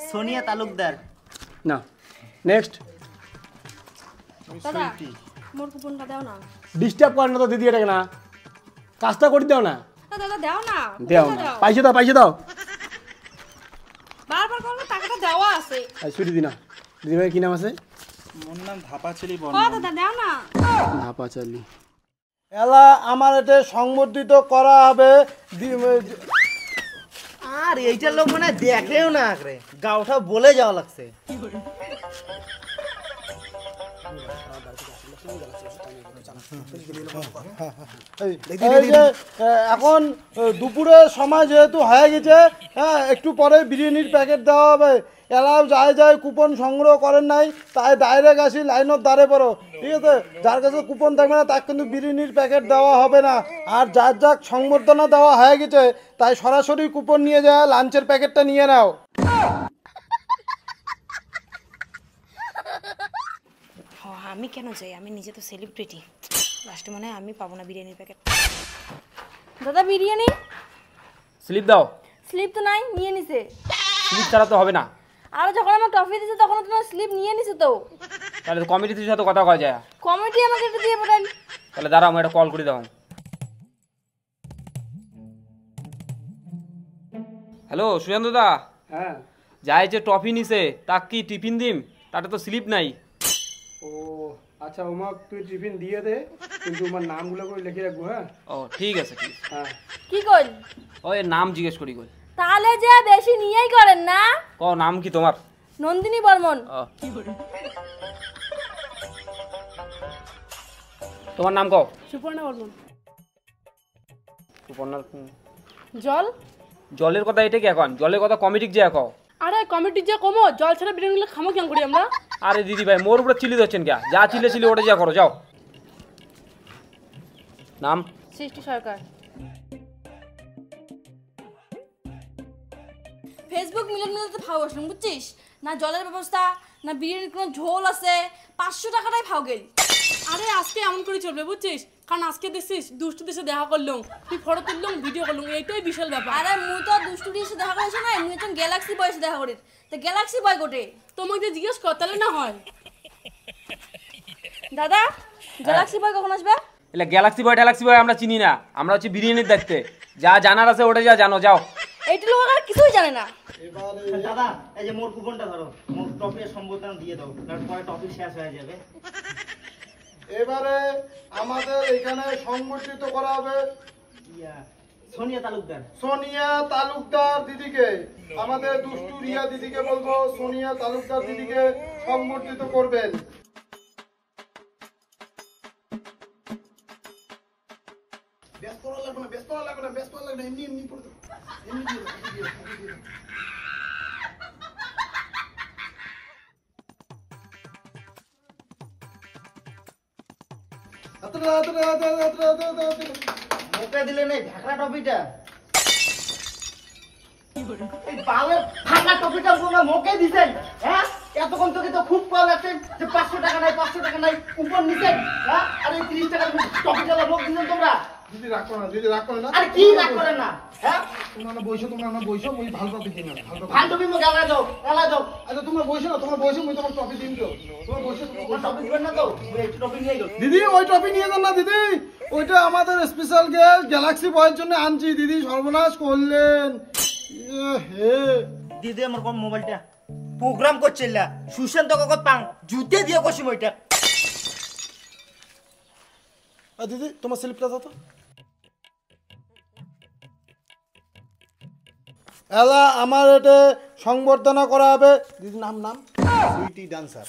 সোনিয়া তালুকদার। না নেক্সট। দাদা মোর কুপনটা দাও না। ডিস্টার্ব করেন না তো দিদি, এটাকে না কাজটা করে দাও না। দাদা দাও না, দাও না, পয়সা দাও, পয়সা দাও। বারবার করলে টাকাটা দেওয়া আছে। ছুটি দিনা দিদি ভাই কি নাম আছে? মোর নাম ধাপাচলি বল। ও দাদা দাও না। ধাপাচালি। এলা আমার এটা সংবর্ধিত করা হবে। আর এইটা লোক মানে দেখেও না রে, গাওটা বলে যাওয়া লাগছে। এখন দুপুরের সময় যেহেতু হয়ে গেছে, হ্যাঁ একটু পরে বিরিয়ানির প্যাকেট দেওয়া হবে। এলাও যায় যায় কুপন সংগ্রহ করেন নাই, তাই ডাইরেক্ট আসি লাইনের দ্বারে পড়ো, ঠিক আছে? যার কাছে কুপন থাকবে না তাকে কিন্তু বিরিয়ানির প্যাকেট দেওয়া হবে না। আর যার যার সংবর্ধনা দেওয়া হয়ে গেছে তাই সরাসরি কুপন নিয়ে যায় লাঞ্চের প্যাকেটটা নিয়ে নাও। আমি কেন যাই, আমি নিজে তো সেলিব্রিটি, লাস্টে মনে হয় আমি পাবো না বিরিয়ানির প্যাকেট। দাদা বিরিয়ানি স্লিপ দাও। স্লিপ তো নাই, নিয়ে নিছে। স্লিপ ছাড়া তো হবে না। আর যখন আমার টফি দিছে তখন তোমার স্লিপ নিয়ে নিছে তো। তাহলে তো কমিটির সাথে কথা কওয়া যায়। কমিটি আমাকে একটু দিয়ে পাঠান। তাহলে দাঁড়াও, আমি একটা কল করে দাও। হ্যালো সুশান্ত দা, হ্যাঁ যাই যে টফি নিছে তাক কি টিফিন দিম? তাতে তো স্লিপ নাই। ও আচ্ছা, ওমাক তুই টিফিন দিয়ে দে, কিন্তু আমার নামগুলো করে লিখে রাখবো। হ্যাঁ ও ঠিক আছে, ঠিক আছে। হ্যাঁ কি কই? ওই নাম জিজ্ঞেস করি কই। তাহলে যে বেশি নিয়েই করেন না। ক নাম কি তোমার? নন্দিনী বর্মন। তোমার নাম কও। সুপর্ণা বর্মন। সুপর্ণা। জল। জলের কথা এটা কি এখন? জলের কথা কমিটিক যে কও। আরে কমিটির যে কমো, জল ছাড়া বিরিয়ানি খামো কেন করি আমরা? আরে দিদি ভাই মোর উপরে চিলি দিচ্ছেন কে? যা চিলে চিলে ওটা যা করো, যাও। নাম? সৃষ্টি সরকার। ফেসবুক মিলন মিলতে ভাও আসলাম, বুঝছিস না? জলের ব্যবস্থা না, বিরিয়ানির কোনো ঝোল আছে, 500 টাকাটাই ভাও গেল। আরে আজকে এমন করে চলবে বুঝছিস, কারণ আজকে দেখছিস দুষ্টু দেশে দেখা করলাম, তুই ফটো তুললাম, ভিডিও করলাম, এইটাই বিশাল ব্যাপার। আরে মুই তো দুষ্টু এসে দেখা করেছি না, মুই তো গ্যালাক্সি বয় এসে দেখা করি। তো গ্যালাক্সি বয় গোটে তোমাকে জিজ্ঞেস কর, তাহলে না হয়। দাদা গ্যালাক্সি বয় কখন আসবে? এলে গ্যালাক্সি বয় ট্যালাক্সি বয় আমরা চিনি না, আমরা হচ্ছে বিরিয়ানির দায়িত্বে। যা জানার আছে ওটা যা জানো, যাও। এইটা লোক আর কিছুই জানে না। দাদা এই যে মোর কুপনটা ধরো, মোর টপির সম্বোধন দিয়ে দাও, কারণ পরে টপিক শেষ হয়ে যাবে। এবারে আমাদের এখানে সংগঠিত করা হবে সোনিয়া তালুকদার। সোনিয়া তালুকদার দিদিকে, আমাদের দুষ্টু রিয়া দিদিকে বলবো সোনিয়া তালুকদার দিদিকে সংবর্ধিত করবেন। মুখে দিলে নেই ঢাকরা টপিটা, এই বালের ঢাকা টপিটা তোমরা মুখে দিছেন। হ্যাঁ এতক্ষণ তোকে তো খুব কল লাগছেন যে 500 টাকা নাই, 500 টাকা নাই, উপর নিছেন। হ্যাঁ আরে 30 টাকা টপিটা মুখ দিছেন তোমরা। দিদি রাগ করো না, দিদি রাগ করো না। আরে কি রাগ করেন না? হ্যাঁ তোমরা না বইছো, মুই ভালো টপিক দিন না, ভালো টপিক। ভান্ডবি মুখ এলা যাও, এলা যাও। আচ্ছা তোমরা বইছো না, তোমার বইছো মুই তোমার টপিক দিন তো। তোমার বইছো, তোমার টপিক দিবেন না তো? একটু টপিক নিয়ে গেল। দিদি ওই টপিক নিয়ে যান না দিদি, ওইটা আমাদের স্পেশাল গেস্ট গ্যালাক্সি বয়ের জন্য আনছি। দিদি সর্বনাশ করলেন। হে দিদি আমার কোন মোবাইলটা প্রোগ্রাম করছিল, সুশান্ত কাকত পাং জুতে দিয়ে কষি ওইটা। দিদি তোমার স্লিপটা দাও তো। এলা আমার এটা সংবর্ধনা করা হবে। দিদি নাম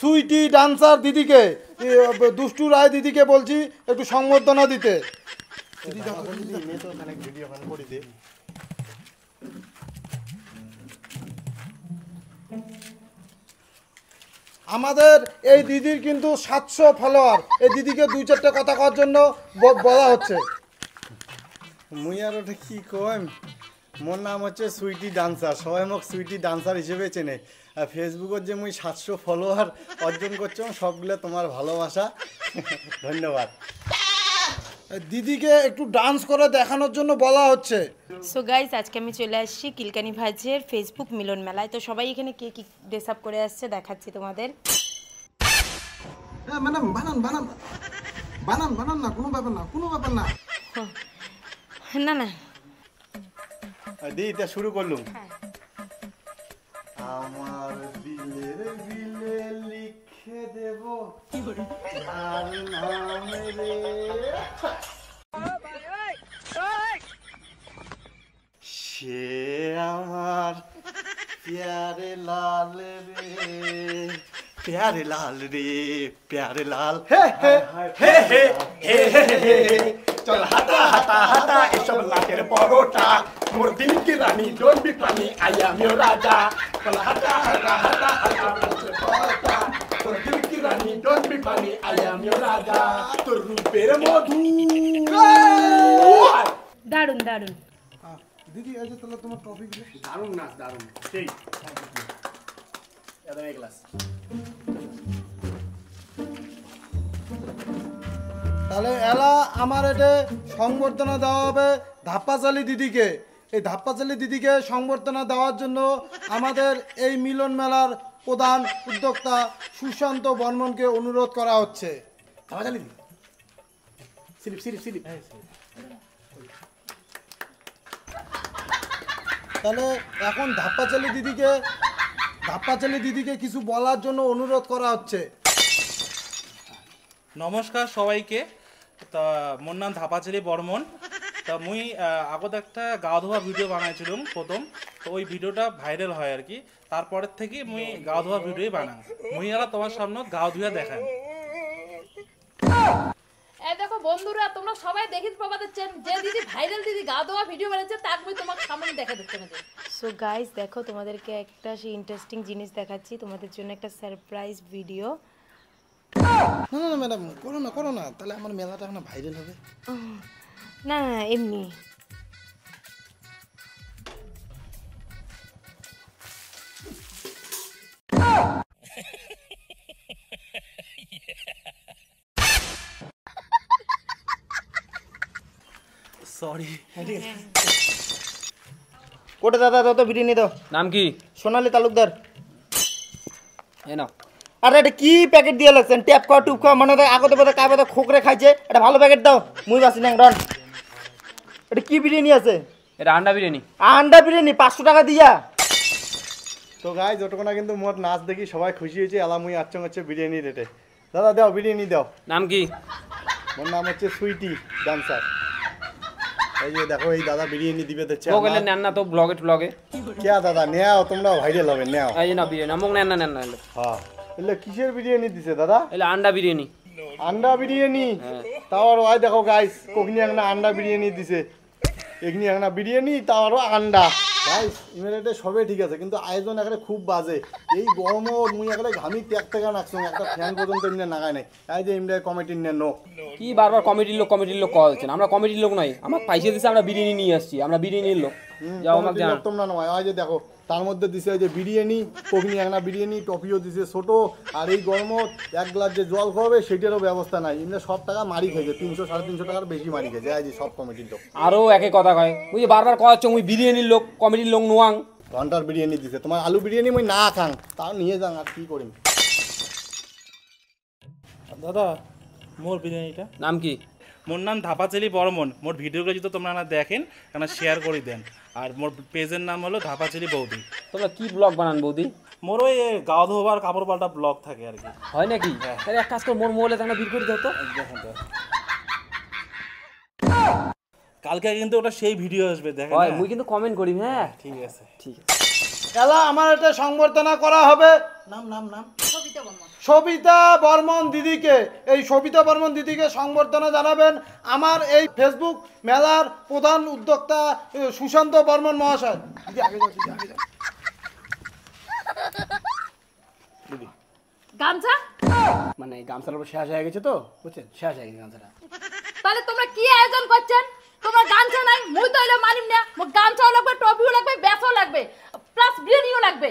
সুইটি ডান্সার দিদিকে, দুষ্টু রায় দিদিকে বলছি একটু সংবর্ধনা দিতে। আমাদের এই দিদির কিন্তু 700 ফলোয়ার। এই দিদিকে 2-4টা কথা কওয়ার জন্য বলা হচ্ছে। মুই আর ওটা কি কম, মোর নাম হচ্ছে সুইটি ডান্সার, সবাই মোক সুইটি ডান্সার হিসেবে চেনে। আর ফেসবুকত যে মুই 700 ফলোয়ার অর্জন করছিলাম সবগুলো তোমার ভালোবাসা। ধন্যবাদ। দিদিকে একটু ডান্স করে দেখানোর জন্য বলা হচ্ছে। সো গাইস, আজকে আমি চলে আসছি কিলকানি ভাজের ফেসবুক মিলন মেলায়। তো সবাই এখানে কে কি ড্রেস আপ করে আসছে দেখাচ্ছি তোমাদের। হ্যাঁ ম্যাডাম, বানান বানান বানান বানান না, কোনো ব্যাপার না, কোনো ব্যাপার না। না না, দি তা শুরু করলুম। আমার দিলের বিলে লিখে দেব আর নাম রে, সে আমার প্যারে লাল রে, প্যারে লাল রে, প্যারে লাল। হে হে হে হে হে হে হে, চল হাঁটা হাঁটা হাঁটা এসব লাটের পরোটা, মোর দিল কি রানী don't be funny I am your রাজা, চল হাঁটা হাঁটা হাঁটা হাঁটা লাটের পরোটা, মোর দিল কি রানী don't be funny I am your রাজা, তোর রূপের মধু। দারুন দারুন। দিদি এই যে তাহলে তোমার টপিকগুলো। দারুণ নাচ, দারুণ। সেই একদম এক গ্লাস। তাহলে এলা আমার এটা সংবর্ধনা দেওয়া হবে ধাপ্পাচালি দিদিকে। এই ধাপ্পাচালি দিদিকে সংবর্ধনা দেওয়ার জন্য আমাদের এই মিলন মেলার প্রধান উদ্যোক্তা সুশান্ত বর্মনকে অনুরোধ করা হচ্ছে। ধাপ্পাচালি দি, স্লিপ স্লিপ স্লিপ। তাহলে এখন ধাপ্পাচালি দিদিকে কিছু বলার জন্য অনুরোধ করা হচ্ছে। নমস্কার সবাইকে। তা মোর নাম ধাপাচালি বর্মন। তা মুই আগত একটা গা ধোয়া ভিডিও বানাইছিলাম প্রথম। তো ওই ভিডিওটা ভাইরাল হয় আর কি। তারপরের থেকে মুই গা ধোয়া ভিডিওই বানাই। মুই এলা তোমার সামনে গা ধুয়া দেখাই। এই দেখো বন্ধুরা, তোমরা সবাই দেখিত পাবা দিচ্ছেন যে দিদি ভাইরাল দিদি গা ধোয়া ভিডিও বানাচ্ছে, তাক মুই তোমাকে সামনে দেখা দিচ্ছি না। সো গাইস, দেখো তোমাদেরকে একটা সেই ইন্টারেস্টিং জিনিস দেখাচ্ছি, তোমাদের জন্য একটা সারপ্রাইজ ভিডিও। না না ম্যাডাম, করো না, তাহলে আমার মেলাটা এখন ভাইরাল হবে। না না, এমনি। সরি। কোটে দাদা দাও তো বিরিয়ানি দাও। নাম কি? সোনালী তালুকদার। এই নাও। আরে এটা কি প্যাকেট দিয়ে লাগছেন? ট্যাপ খাওয়া টুপ খাওয়া মনে হয় আগতে বোধহয় কাবে তো খোকরে খাইছে। এটা ভালো প্যাকেট দাও, মুই বাসি না রন। এটা কি বিরিয়ানি আছে? এটা আন্ডা বিরিয়ানি। আন্ডা বিরিয়ানি 500 টাকা দিয়া। তো গাইজ যতক্ষণ কিন্তু মোট নাচ দেখি সবাই খুশি হয়েছে, এলা মুই আচ্ছং হচ্ছে বিরিয়ানি রেটে। দাদা দাও বিরিয়ানি দাও। নাম কি? মোর নাম হচ্ছে সুইটি ডান্সার। এই যে দেখো এই দাদা বিরিয়ানি দিবে দিচ্ছে। ও গেলে নেন না তো ব্লগে ব্লগে। কে দাদা নেও, তোমরা ভাইরাল হবে নেও। এই যে না বিরিয়ানি, আমক নেন না নেন না। হ্যাঁ, এলে কিসের বিরিয়ানি দিছে দাদা? এলে আন্ডা বিরিয়ানি। আন্ডা বিরিয়ানি? তাও আর ওই দেখো গাইস, কোকনি একটা আন্ডা বিরিয়ানি দিছে, এগনি একটা বিরিয়ানি তাও আরো আন্ডা। গাইস ইমেরেটে সবে ঠিক আছে, কিন্তু আয়োজন এখানে খুব বাজে। এই গরম মুই এখানে ঘামি ত্যাগ থেকে নাকছো, একটা ফ্যান পর্যন্ত এমনি নাগায় নাই। এই যে এমনি কমিটির নো কি বারবার কমিটির লোক কল হচ্ছেন? আমরা কমিটির লোক নয়, আমার পয়সা দিছে, আমরা বিরিয়ানি নিয়ে আসছি, আমরা বিরিয়ানির লোক। যাও আমাকে জানান। তোমরা নয়, ওই যে দেখো তার মধ্যে দিছে এই যে বিরিয়ানি, কোকনি একটা বিরিয়ানি, টপিও দিছে ছোট। আর এই গরমত এক গ্লাস যে জল খাওয়াবে সেটারও ব্যবস্থা নাই। এমনি সব টাকা মারি খেয়েছে, 300 350 টাকার বেশি মারি খেয়েছে এই যে সব কমিটির লোক। আরো একে কথা কয়, ওই যে বারবার কয় হচ্ছে ওই বিরিয়ানির লোক, কমিটির লোক নোয়াং। ঘন্টার বিরিয়ানি দিছে, তোমার আলু বিরিয়ানি মুই না খাং, তাও নিয়ে যান, আর কি করিম। দাদা মোর বিরিয়ানিটা নাম কি? মোর নাম ধাপাচালি বর্মন। মোর ভিডিওগুলো যদি তোমরা না দেখেন কেন শেয়ার করে দেন। আর মোর পেজের নাম হলো ধাপাচালি বৌদি। তোমরা কি ব্লগ বানান বৌদি? মোর ওই গা ধোবার কাপড় পাল্টা ব্লগ থাকে আর কি। হয় নাকি? তাহলে এক কাজ করে মোর মোবাইলে তোমরা বিল করে দাও তো। কালকে কিন্তু ওটা সেই ভিডিও আসবে, দেখেন। হয়, মুই কিন্তু কমেন্ট করি। হ্যাঁ ঠিক আছে। ঠিক আছে। এলা আমার এটা সংবর্ধনা করা হবে নাম সবিতা বর্মন দিদিকে। এই সবিতা বর্মন দিদিকে সংবর্ধনা জানাবেন আমার এই ফেসবুক মেলার প্রধান উদ্যোক্তা সুশান্ত বর্মন মহাশয়। দিদি আগে যাও, দিদি আগে যাও। গামছা মানে গামছার উপর শেষ হয়ে গেছে তো, বুঝছেন, শেষ হয়ে গেছে গামছাটা। তাহলে তোমরা কি আয়োজন করছেন? তোমরা গামছা নাই, মুই তো এলো মানিম না। মোর গামছাও লাগবে, টপিও লাগবে, ব্যাসও লাগবে, প্লাস বিরিয়ানিও লাগবে।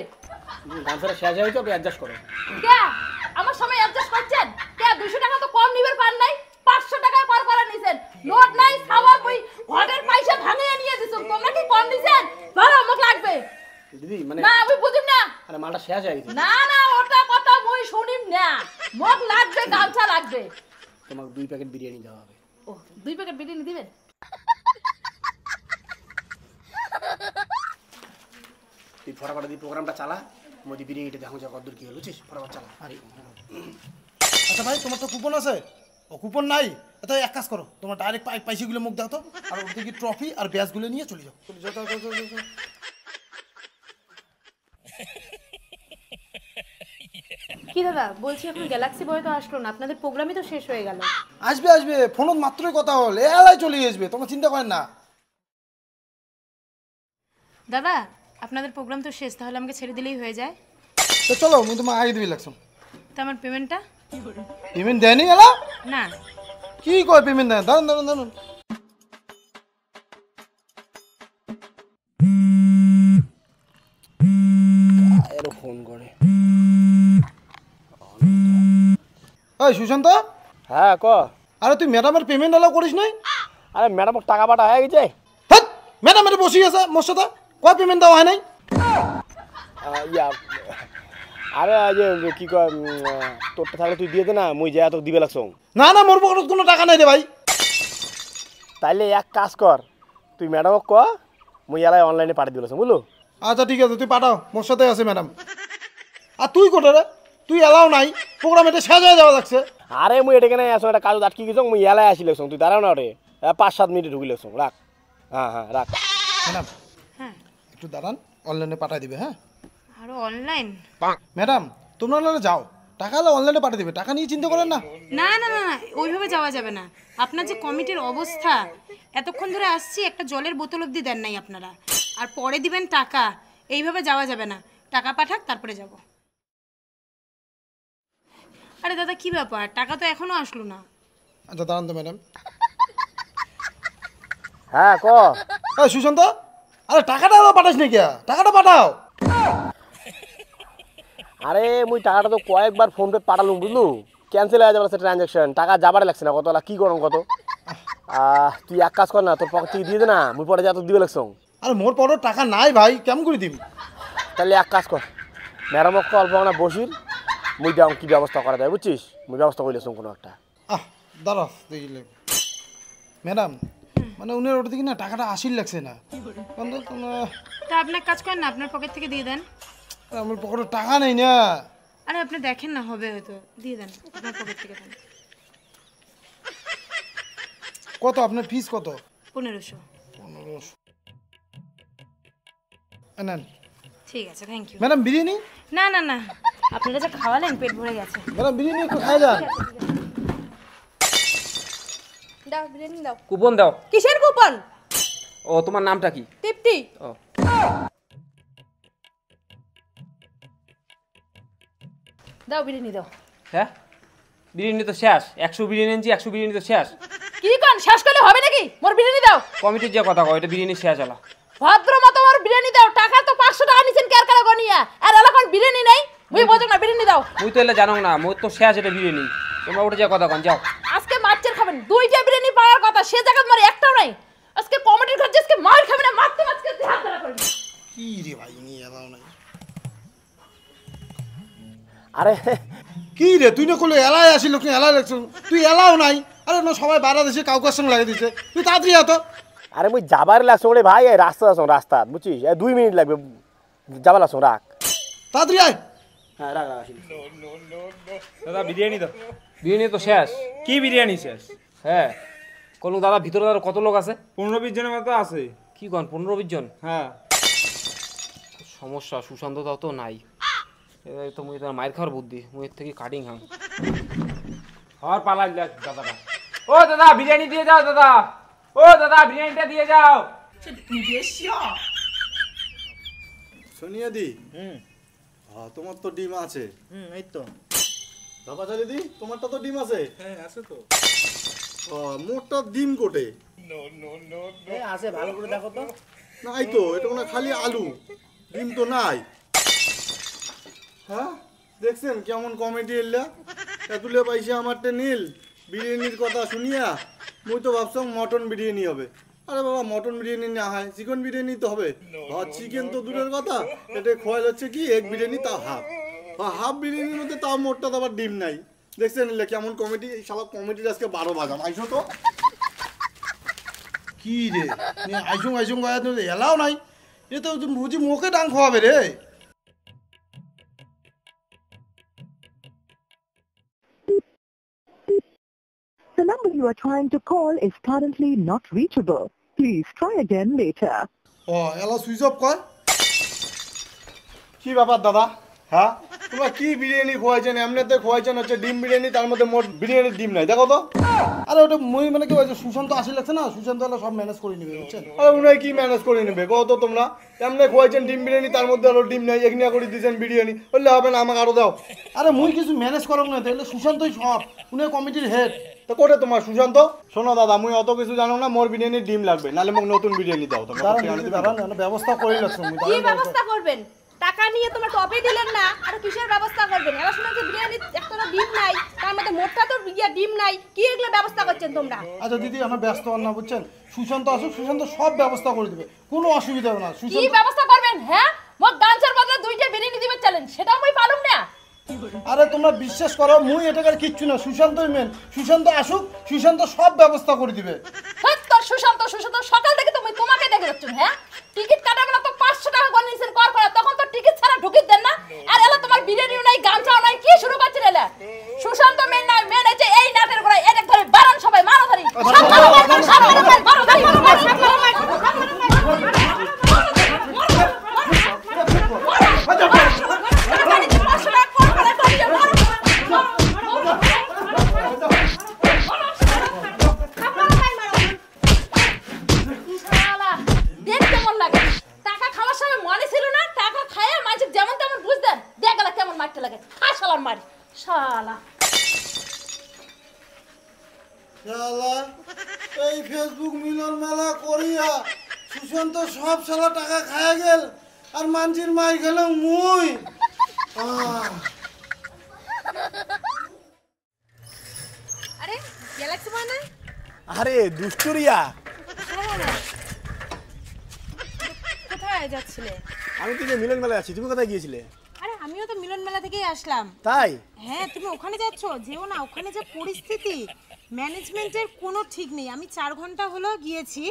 গামছাটা শেষ হয়ে গেছে, আপনি অ্যাডজাস্ট করো। কে আমার সময় অ্যাডজাস্ট করছেন? কে 200 টাকা তো কম নিবার পার নাই, 500 টাকা কর করে নিছেন নোট নাই খাবার বই ঘরের পয়সা ভাঙিয়ে নিয়ে দিছেন তোমরা কি কম দিছেন ভালো আমাকে লাগবে দিদি মানে না আমি বুঝিম না আরে মালটা শেষ হয়ে গেছে না না ওটা কথা মই শুনিম না মোক লাগবে গামছা লাগবে তোমাকে 2 প্যাকেট বিরিয়ানি দেওয়া হবে ও 2 প্যাকেট বিরিয়ানি দিবেন তুই ফটাফট দিয়ে প্রোগ্রামটা চালা মোদি বিরিয়ানিটা দেখো যা কতদূর কি হলো বুঝছিস ফটাফট চালা আরে আচ্ছা ভাই তোমার তো কুপন আছে ও কুপন নাই তাহলে এক কাজ করো তোমার ডাইরেক্ট পয়সাগুলো মুখ দাও তো আর ওদিকে ট্রফি আর ব্যাচগুলো নিয়ে চলে যাও কি দাদা বলছি এখন গ্যালাক্সি বয় তো আসলো না আপনাদের প্রোগ্রামই তো শেষ হয়ে গেল আসবে আসবে ফোনত মাত্রই কথা হল এলাই চলে আসবে তোমরা চিন্তা করেন না দাদা আপনাদের প্রোগ্রাম তো শেষ তাহলে আমাকে ছেড়ে দিলেই হয়ে যায় তো চলো আমি তোমার আগে দিবি লাগছো তো আমার পেমেন্টটা পেমেন্ট দেয়নি এলা না কি কয় পেমেন্ট দেয় দাঁড়ান দাঁড়ান দাঁড়ান এর ফোন করে ওই সুশান্ত হ্যাঁ ক আরে তুই ম্যাডামের পেমেন্ট এলাও করিস নাই আরে ম্যাডাম টাকা পাঠা হয়ে গেছে হ্যাঁ ম্যাডামের বসে আছে মোর সাথে কয় পেমেন্ট দেওয়া হয় নাই ইয়া আরে যে কি কয় তোরটা থাকলে তুই দিয়ে দে না মুই যা তোকে দিবে লাগছ না না মোর পকেটত কোনো টাকা নাই রে ভাই তাইলে এক কাজ কর তুই ম্যাডামক ক মুই এলাই অনলাইনে পাঠিয়ে দিলাম বুঝলো আচ্ছা ঠিক আছে তুই পাঠাও মোর সাথে আছে ম্যাডাম আর তুই কোটে রে তুই এলাও নাই প্রোগ্রাম এটা শেষ হয়ে যাওয়া লাগছে আরে মুই এটা কেন আসো একটা কাজ আটকি গেছ মুই এলাই আসি লাগছ তুই দাঁড়াও না রে 5-7 মিনিট ঢুকি লাগছ রাখ হ্যাঁ হ্যাঁ রাখ ম্যাডাম হ্যাঁ একটু দাঁড়ান অনলাইনে পাঠিয়ে দিবে হ্যাঁ আরো অনলাইন ম্যাডাম তোমরা নাহলে যাও টাকা হলে অনলাইনে পাঠিয়ে দিবে টাকা নিয়ে চিন্তা করেন না না না না না, ওইভাবে যাওয়া যাবে না আপনার যে কমিটির অবস্থা এতক্ষণ ধরে আসছি একটা জলের বোতল অবধি দেন নাই আপনারা আর পরে দিবেন টাকা এইভাবে যাওয়া যাবে না টাকা পাঠাক তারপরে যাব আরে দাদা কি ব্যাপার টাকা তো এখনো আসলো না আচ্ছা দাঁড়ান তো ম্যাডাম হ্যাঁ ক এই সুশান্ত আরে টাকাটা পাঠাস নাকি টাকাটা পাঠাও আরে মুই টাকাটা তো কয়েকবার ফোন পে পাঠালুম বুঝলু ক্যান্সেল হয়ে যাবে ট্রানজাকশন টাকা যাবারে লাগছে না কত কি করম কত তুই এক কাজ কর না তোর পকেট থেকে দিয়ে দে না মুই পরে যা তোর দিবে লাগছ আরে মোর পরে টাকা নাই ভাই কেমন করে দিবি তাহলে এক কাজ কর ম্যাডামক অল্প না বসির মুই যাও কি ব্যবস্থা করা যায় বুঝছিস মুই ব্যবস্থা করলেছ কোনো একটা দাঁড়াও দেখিলে ম্যাডাম মানে উনার ওটা থেকে না টাকাটা আসিল লাগছে না তা আপনি এক কাজ করেন না আপনার পকেট থেকে দিয়ে দেন আমার পকেটে টাকা নেই না আরে আপনি দেখেন না হবে হয়তো দিয়ে দেন আপনার পকেট থেকে দেন কত আপনার ফিস কত 1500 নেন ঠিক আছে থ্যাংক ইউ ম্যাডাম বিরিয়ানি না না না আপনারা যা খাওয়ালেন পেট ভরে গেছে ম্যাডাম বিরিয়ানি একটু খাই যান দাও বিরিয়ানি দাও কুপন দাও কিসের কুপন ও তোমার নামটা কি টিপটি ও দাও বিরিয়ানি দাও হ্যাঁ বিরিয়ানি তো শেষ 100 বিরিয়ানি আনছি 100 বিরিয়ানি তো শেষ কি কোন শেষ করলে হবে নাকি মোর বিরিয়ানি দাও কমিটির যে কথা কয় এটা বিরিয়ানি শেষ হলো ভদ্র মতো আমার বিরিয়ানি দাও টাকা তো 500 টাকা নিছেন কার কার গনিয়া আর এলাকার বিরিয়ানি নাই মুই বোঝো না বিরিয়ানি দাও মুই তো এলে জানো না মুই তো শেষ এটা বিরিয়ানি তোমরা উঠে যে কথা কন যাও আজকে মাছের খাবেন দুইটা বিরিয়ানি পাওয়ার কথা সে জায়গা তোমার একটাও নাই আজকে কমিটির ঘর আজকে মার খাবেন না মারতে মারতে হাত ধরা করবেন কি রে ভাই নিয়ে এলাও নাই আরে কি রে তুই না করলে এলাই আসিল এলাই লাগছ তুই এলাও নাই আরে না সবাই বাইরে দেশে কাউকার সঙ্গে লাগিয়ে দিছে তুই তাড়াতাড়ি আতো আরে মুই যাবার লাগছ ওরে ভাই এই রাস্তা আছো রাস্তা বুঝছিস 2 মিনিট লাগবে যাবার লাগছ রাখ তাড়াতাড়ি আয় হ্যাঁ রাখ রাখ দাদা বিরিয়ানি দাও বিরিয়ানি তো শেষ কি বিরিয়ানি শেষ হ্যাঁ কোন দাদা ভিতরে দাদা কত লোক আছে 15-20 জনের মতো আছে কি কোন 15-20 জন হ্যাঁ সমস্যা সুশান্ত দাও তো নাই এই তো মুই তোর মায়ের খাওয়ার বুদ্ধি মুই এর থেকে কাটিং হাম আর পালা দাদাটা ও দাদা বিরিয়ানি দিয়ে যাও দাদা ও দাদা বিরিয়ানিটা দিয়ে যাও সোনিয়া দি হ্যাঁ তোমার তো ডিম আছে এই তো বাবা চালি দি তোমারটা তো ডিম আছে হ্যাঁ আছে তো মোটটা ডিম কোটে আছে ভালো করে দেখো তো নাই তো এটা কোনো খালি আলু ডিম তো নাই হ্যাঁ দেখছেন কেমন কমেডি এলা এতুলে পাইছে আমারটা নীল বিরিয়ানির কথা শুনিয়া মুই তো ভাবছিলাম মটন বিরিয়ানি হবে। আরে বাবা মটন বিরিয়ানি না হয় চিকেন বিরিয়ানি তো হবে। চিকেন তো দূরের কথা, এটা খোয়াল হচ্ছে কি এগ বিরিয়ানি, তাও হাফ। হাফ বিরিয়ানির মধ্যে তাও মোটটা তো আবার ডিম নাই। দেখছেন কেমন কমেডি, এই শালা কমেডির আজকে 12 বাজাম। আইসো তো কি রে আইসুং গায়া তো এলাও নাই, এ তো বুঝি মুখে ডাং খাওয়াবে রে। The number you are trying to call is currently not reachable. Please try again later. এলা সুইচ অফ কর। কি ব্যাপার দাদা? হ্যাঁ তোমরা কি বিরিয়ানি খোয়াইছেন? এমনিতে খোয়াইছেন হচ্ছে ডিম বিরিয়ানি, তার মধ্যে মোট বিরিয়ানির ডিম নাই, দেখো তো। আরে ওটা মই মানে কি হয়েছে, সুশান্ত আসি লাগছে না, সুশান্ত হলো সব ম্যানেজ করে নিবে বুঝছেন। আরে উনি কি ম্যানেজ করে নেবে কত? তোমরা এমনি খোয়াইছেন ডিম বিরিয়ানি, তার মধ্যে হলো ডিম নাই, এগনিয়া করে দিয়েছেন বিরিয়ানি, বললে হবে না, আমাকে আরো দাও। আরে মুই কিছু ম্যানেজ করব না, তাহলে সুশান্তই সব, উনি কমিটির হেড। তো কোটে তোমার সুশান্ত? শোনো দাদা, মুই অত কিছু জানো না, মোর বিরিয়ানির ডিম লাগবে, নালে মোক নতুন বিরিয়ানি দাও। তোমরা ব্যবস্থা করে লাগছো। কি ব্যবস্থা করবেন? টাকা নিয়ে তোমরা টপে দিলেন না, আর কিসের ব্যবস্থা করবেন? এবার শুনলাম যে বিরিয়ানি একটা ডিম নাই, তার মধ্যে মোটটা তো ডিম নাই, কি এগুলো ব্যবস্থা করছেন তোমরা? আচ্ছা দিদি আমার ব্যস্ত হন না বুঝছেন, সুশান্ত আসুক, সুশান্ত সব ব্যবস্থা করে দিবে, কোনো অসুবিধা হবে না। কি ব্যবস্থা করবেন? হ্যাঁ মোট গাঞ্চার বদলে 2টা বিরিয়ানি দিবেন চলেন, সেটাও মই পালুম না। আরে তোমরা বিশ্বাস করো, মুই এটাকার কিচ্ছু না, সুশান্তই মেন। সুশান্ত আসুক, সুশান্ত সব ব্যবস্থা করে দিবে। তোর সুশান্ত সকাল থেকে তুমি তোমাকে দেখে যাচ্ছ। হ্যাঁ টিকিট কাটা গেল তো 500 টাকা করে নিছেন কর করে, তখন তো টিকিট ছাড়া ঢুকিয়ে দেন না। আর এলা তোমার বিরিয়ানিও নাই, গামছাও নাই, কি শুরু করছেন এলা? সুশান্ত মেন নাই, মেন আছে এই নাটের গোড়ায়, এটা ধরে বারান সবাই মারো ধরি, মারো ধরি। এই ফেসবুক মিলন মেলা করিয়া সুশান্ত সব শালা টাকা খায়া গেল, আর মানজির মাই গেল মুই। আরে গ্যালাক্সি বয় না? আরে দুষ্টুরিয়া, কোথায় যাচ্ছিলে? আমি তো মিলন মেলায় আছি, তুমি কোথায় গিয়েছিলে? আরে আমিও তো মিলন মেলা থেকেই আসলাম। তাই? হ্যাঁ তুমি ওখানে যাচ্ছ, যেও না, ওখানে যে পরিস্থিতি, ম্যানেজমেন্টের কোনো ঠিক নেই। আমি 4 ঘন্টা হলো গিয়েছি,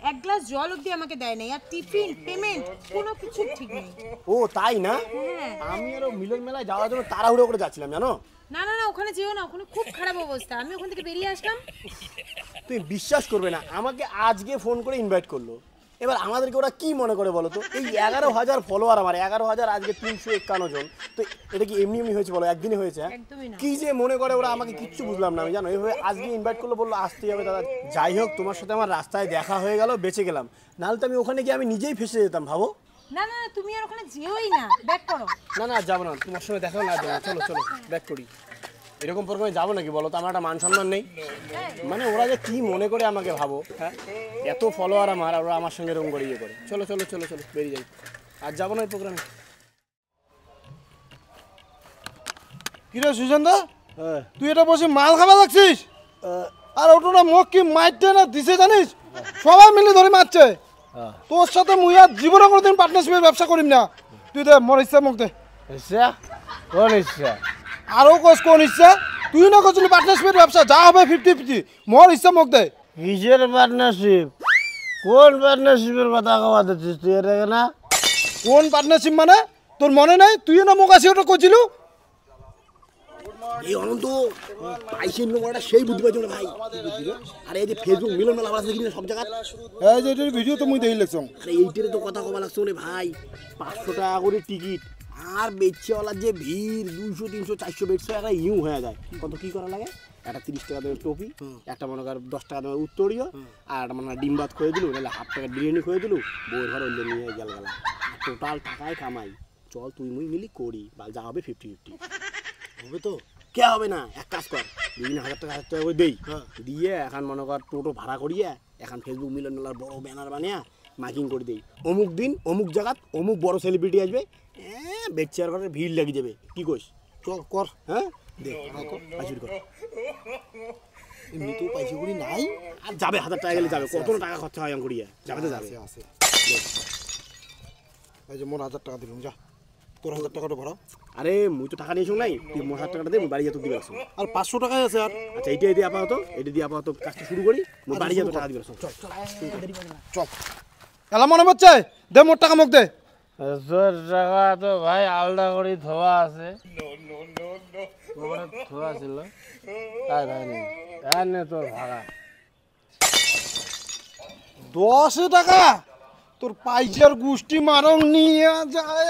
1 গ্লাস জল অবধি আমাকে দেয় নাই, আর টিফিন পেমেন্ট কোনো কিছু ঠিক নেই। ও তাই না? হ্যাঁ। আমি আরো মিলন মেলায় যাওয়ার জন্য তাড়াহুড়ো করে যাচ্ছিলাম জানো। না না না ওখানে যেও না, ওখানে খুব খারাপ অবস্থা। আমি ওখান থেকে বেরিয়ে আসলাম। তুমি বিশ্বাস করবে না, আমাকে আজকে ফোন করে ইনভাইট করলো। এবার আমাদেরকে ওরা কি মনে করে বলো তো? এই 11,000 ফলোয়ার, আমার 11,000 আজকে 351 জন। তো এটা কি এমনি এমনি হয়েছে বলো? একদিনে হয়েছে? কি যে মনে করে ওরা, আমাকে কিচ্ছু বুঝলাম না আমি জানো। এইভাবে আজকে ইনভাইট করলো, বললো আসতেই হবে দাদা। যাই হোক, তোমার সাথে আমার রাস্তায় দেখা হয়ে গেল, বেঁচে গেলাম, নাহলে তো আমি ওখানে গিয়ে আমি নিজেই ফেসে যেতাম ভাবো। না না তুমি আর ওখানে যেওই না, ব্যাক করো। না না যাবো না, তোমার সঙ্গে দেখা না, চলো চলো ব্যাক করি। এরকম প্রোগ্রামে যাবো নাকি বলো তো? আমার একটা মান সম্মান নেই? মানে ওরা যে কি মনে করে আমাকে ভাবো। হ্যাঁ এত ফলোয়ার আমার, আর ওরা আমার সঙ্গে এরকম করে ইয়ে করে। চলো চলো চলো চলো বেরিয়ে যাই, আর যাবো না এই প্রোগ্রামে। কিরে সুশান্ত, তুই এটা বসে মাল খাবা লাগছিস? আর ওটা না মুখ কি মারতে না দিছে জানিস? সবাই মিলে ধরে মারছে। তোর সাথে মুই আর জীবনে কোনোদিন পার্টনারশিপের ব্যবসা করিম না। তুই দে মোর ইচ্ছা মুখ দে। ইচ্ছা? কোন ইচ্ছা? আরো কোন ইচ্ছা? তুই না করছিলি পার্টনারশিপের ব্যবসা, যা হবে 50-50। মোর ইচ্ছা মুখ দে। কিসের পার্টনারশিপ? কোন পার্টনারশিপের কথা কওয়া দিচ্ছিস তুই? এর আগে না কোন পার্টনারশিপ মানে তোর মনে নাই? তুই না মুখ আসি ওটা করছিল। এই অনন্ত পাইছেন নোংরাটা সেই বুদ্ধি পাইছো না ভাই। আরে এই যে ফেসবুক মিলন মেলা আছে কিনা সব জায়গা, এই যে এটার ভিডিও তো মুই দেখি লাগছম। আরে এইটারে তো কথা কবা লাগছো রে ভাই। 500 টাকা করে টিকিট, আর বেচছেওয়ালার যে ভিড়, 200 300 400 বেচছে, একটা ইউ হয়ে যায়। কত কি করা লাগে? একটা 30 টাকা দামের টপি, একটা মনে কর 10 টাকা দামের উত্তরীয়, আর একটা মনে হয় ডিম ভাত খেয়ে দিলু, নাহলে হাফ টাকা বিরিয়ানি খেয়ে দিলু, বউর ঘর ওইলে নিয়ে গেল গেলা। টোটাল টাকায় কামাই। চল তুই মুই মিলি করি, যা হবে 50-50 হবে তো? কে হবে না? এক কাজ কর, 1,000 টাকা করে দেই, দিয়ে এখন মনে কর টোটো ভাড়া করিয়ে এখন ফেসবুক মিলন মেলার বড় ব্যানার বানিয়ে মাইকিং করে দেই, অমুক দিন অমুক জায়গাত অমুক বড় সেলিব্রিটি আসবে, বেচার ঘরে ভিড় লেগে যাবে। কি কইস? চল কর। হ্যাঁ দেখ কর। এমনিতেও পয়সা করি নাই। আর যাবে 1000 টাকা গেলে যাবে, কত টাকা খরচা হয় করিয়া যাবে তো যাবে। আছে এই যে মোর 1000 টাকা দিলুম, যা তোর 1000 টাকাটা ভরা। আরে মুই তো টাকা নিয়েছো নাই, তুই মোর 1000 টাকাটা দে, মুই বাড়ি যা তোকে দিবে আসো। আর 500 টাকাই আছে। আর আচ্ছা এইটাই দিয়ে আপাতত, এটা দিয়ে আপাতত কাজটা শুরু করি, মুই বাড়ি যা তো টাকা দিবে আসো। চল এলা মনে পড়ছে, দে মোর টাকা মুখ দে। তোর টাকা তো ভাই আলাদা করে ধোয়া আছে। ধোয়া ছিল তাই ভাই নেই, তাই নে তোর ভাড়া 10 টাকা তোর পাইচার গোষ্ঠী মারং নিয়ে যায়।